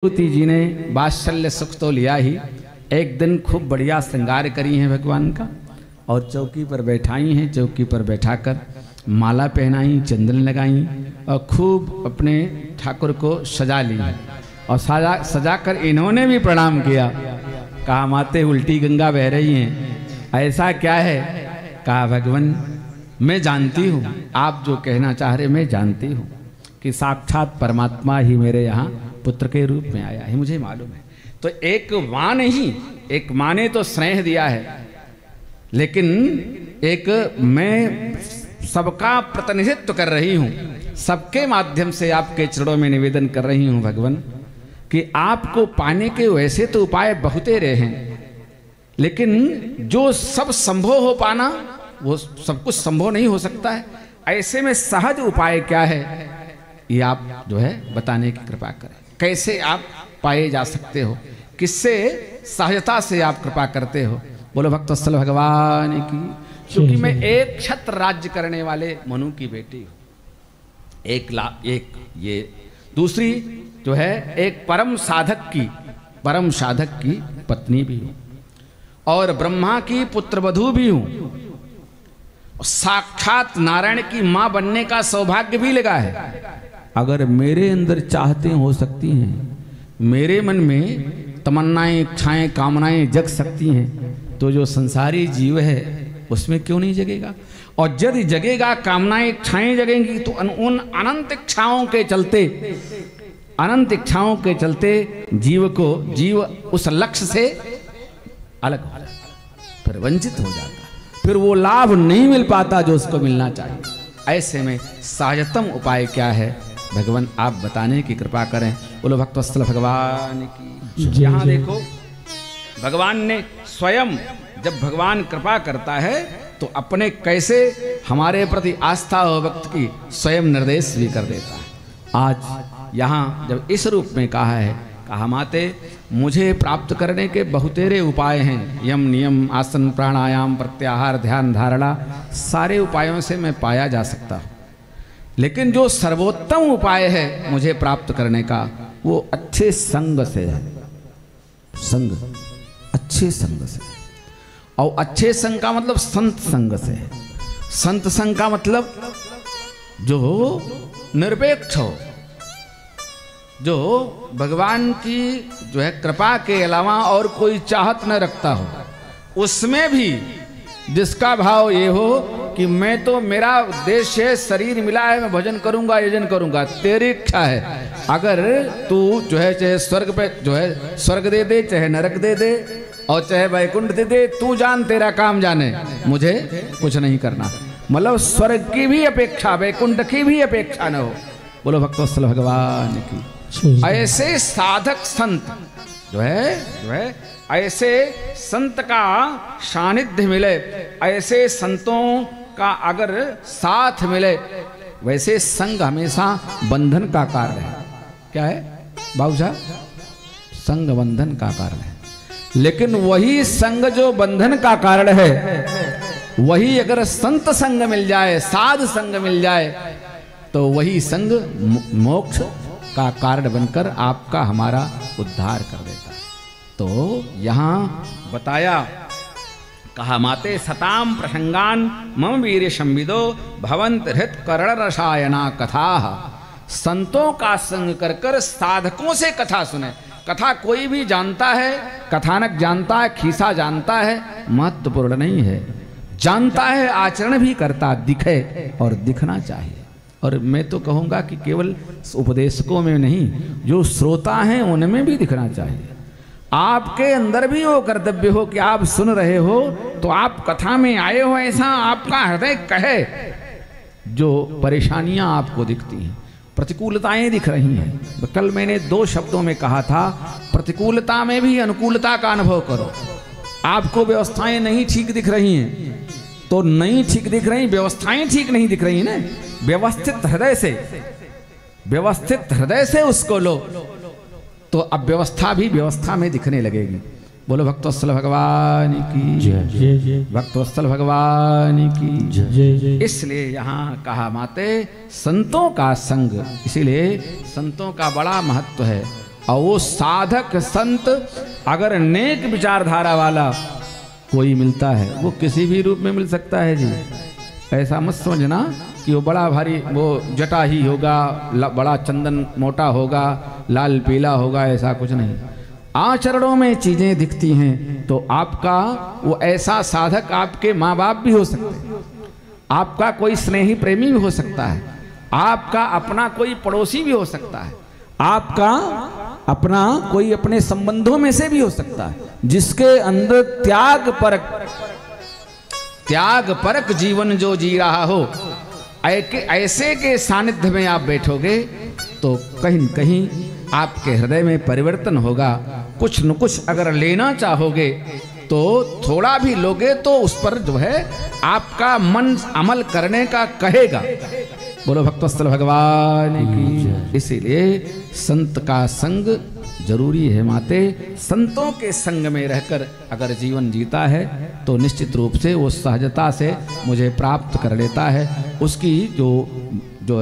देवती जी ने वात्सल्य सुख तो लिया ही, एक दिन खूब बढ़िया श्रृंगार करी हैं भगवान का और चौकी पर बैठाई हैं। चौकी पर बैठाकर माला पहनाई, चंदन लगाई और खूब अपने ठाकुर को सजा ली और सजाकर इन्होंने भी प्रणाम किया। कहा माते उल्टी गंगा बह रही हैं, ऐसा क्या है? कहा भगवान मैं जानती हूँ, आप जो कहना चाह रहे मैं जानती हूँ कि साक्षात परमात्मा ही मेरे यहाँ पुत्र के रूप में आया है, मुझे मालूम है। तो एक माँ नहीं, एक माँ ने तो स्नेह दिया है, लेकिन एक मैं सबका प्रतिनिधित्व कर रही हूँ, सबके माध्यम से आपके चरणों में निवेदन कर रही हूँ भगवान कि आपको पाने के वैसे तो उपाय बहुतेरे हैं, लेकिन जो सब संभव हो पाना वो सब कुछ संभव नहीं हो सकता है। ऐसे में सहज उपाय क्या है ये आप जो है बताने की कृपा करें। कैसे आप पाए जा सकते हो, किससे सहजता से आप कृपा करते हो? बोलो भक्तवत्सल भगवान की। क्योंकि मैं एक छत्र राज्य करने वाले मनु की बेटी हूँ, एक ये दूसरी जो है एक परम साधक की पत्नी भी हूँ और ब्रह्मा की पुत्रवधू भी हूँ, साक्षात नारायण की माँ बनने का सौभाग्य भी लगा है। अगर मेरे अंदर चाहतें हो सकती हैं, मेरे मन में तमन्नाएं इच्छाएं कामनाएं जग सकती हैं, तो जो संसारी जीव है उसमें क्यों नहीं जगेगा? और यदि जगेगा, कामनाएं इच्छाएं जगेंगी तो उन अनंत इच्छाओं के चलते जीव उस लक्ष्य से अलग हो जाता, फिर वंचित हो जाता, फिर वो लाभ नहीं मिल पाता जो उसको मिलना चाहिए। ऐसे में सहजतम उपाय क्या है भगवान आप बताने की कृपा करें। बोलो भक्तवत्सल भगवान की। यहाँ देखो भगवान ने स्वयं, जब भगवान कृपा करता है तो अपने कैसे हमारे प्रति आस्था और भक्त की स्वयं निर्देश भी कर देता है। आज यहाँ जब इस रूप में कहा है, कहा माते मुझे प्राप्त करने के बहुतेरे उपाय हैं, यम नियम आसन प्राणायाम प्रत्याहार ध्यान धारणा, सारे उपायों से मैं पाया जा सकता हूँ, लेकिन जो सर्वोत्तम उपाय है मुझे प्राप्त करने का वो अच्छे संग से है। संग, अच्छे संग से। और अच्छे संग का मतलब संत संग से है। संत संग का मतलब जो निरपेक्ष हो, जो भगवान की जो है कृपा के अलावा और कोई चाहत न रखता हो, उसमें भी जिसका भाव ये हो कि मैं तो मेरा उद्देश्य है, शरीर मिला है, मैं भजन करूंगा यजन करूंगा, तेरी इच्छा है, अगर तू जो है चाहे स्वर्ग पे जो है स्वर्ग दे दे, चाहे नरक दे दे और चाहे वैकुंठ दे दे, तू जान तेरा काम जाने, मुझे कुछ नहीं करना। मतलब स्वर्ग की भी अपेक्षा, वैकुंठ की भी अपेक्षा न हो। बोलो भक्तवत्सल भगवान की। ऐसे साधक संत जो है ऐसे संत का सानिध्य मिले, ऐसे संतों का अगर साथ मिले, वैसे संग हमेशा बंधन का कारण है। क्या है बाबू साहब? संग बंधन का कारण है। लेकिन वही संग जो बंधन का कारण है, वही अगर संत संग मिल जाए, साध संग मिल जाए, तो वही संग मोक्ष का कारण बनकर आपका हमारा उद्धार कर देता है। तो यहाँ बताया, कहा माते सताम प्रसंगान मम वीर संविदो भवंत हृत करण रसायना कथा। संतों का संग कर कर साधकों से कथा सुने। कथा कोई भी जानता है, कथानक जानता है, खीसा जानता है, महत्वपूर्ण नहीं है। जानता है, आचरण भी करता, दिखे और दिखना चाहिए। और मैं तो कहूँगा कि केवल उपदेशकों में नहीं, जो श्रोता हैं उनमें भी दिखना चाहिए। आपके अंदर भी वो कर्तव्य हो कि आप सुन रहे हो तो आप कथा में आए हो, ऐसा आपका हृदय कहे। जो परेशानियां आपको दिखती हैं, प्रतिकूलताएं दिख रही हैं, कल मैंने 2 शब्दों में कहा था, प्रतिकूलता में भी अनुकूलता का अनुभव करो। आपको व्यवस्थाएं नहीं ठीक दिख रही हैं तो नहीं ठीक दिख रही, व्यवस्थाएं ठीक नहीं दिख रही ना, व्यवस्थित हृदय से उसको लो, तो अब व्यवस्था भी व्यवस्था में दिखने लगेगी। बोलो भक्तवत्सल भगवान की जय, भक्तवत्सल भगवान की जय। इसलिए यहाँ कहा माते संतों का संग, इसीलिए संतों का बड़ा महत्व है। और वो साधक संत अगर नेक विचारधारा वाला कोई मिलता है, वो किसी भी रूप में मिल सकता है जी। ऐसा मत समझना कि वो बड़ा भारी वो जटा ही होगा, बड़ा चंदन मोटा होगा, लाल पीला होगा, ऐसा कुछ नहीं। आचरणों में चीजें दिखती हैं तो आपका वो ऐसा साधक आपके माँ बाप भी हो सकते हैं, आपका कोई स्नेही प्रेमी भी हो सकता है, आपका अपना कोई पड़ोसी भी हो सकता है, आपका अपना कोई अपने संबंधों में से भी हो सकता है, जिसके अंदर त्याग परक जीवन जो जी रहा हो। ऐसे के सानिध्य में आप बैठोगे तो कहीं न कहीं आपके हृदय में परिवर्तन होगा। कुछ न कुछ अगर लेना चाहोगे तो थोड़ा भी लोगे तो उस पर जो है आपका मन अमल करने का कहेगा। बोलो भक्तवत्सल भगवान की। इसीलिए संत का संग जरूरी है माते। संतों के संग में रहकर अगर जीवन जीता है तो निश्चित रूप से वो सहजता से मुझे प्राप्त कर लेता है। उसकी जो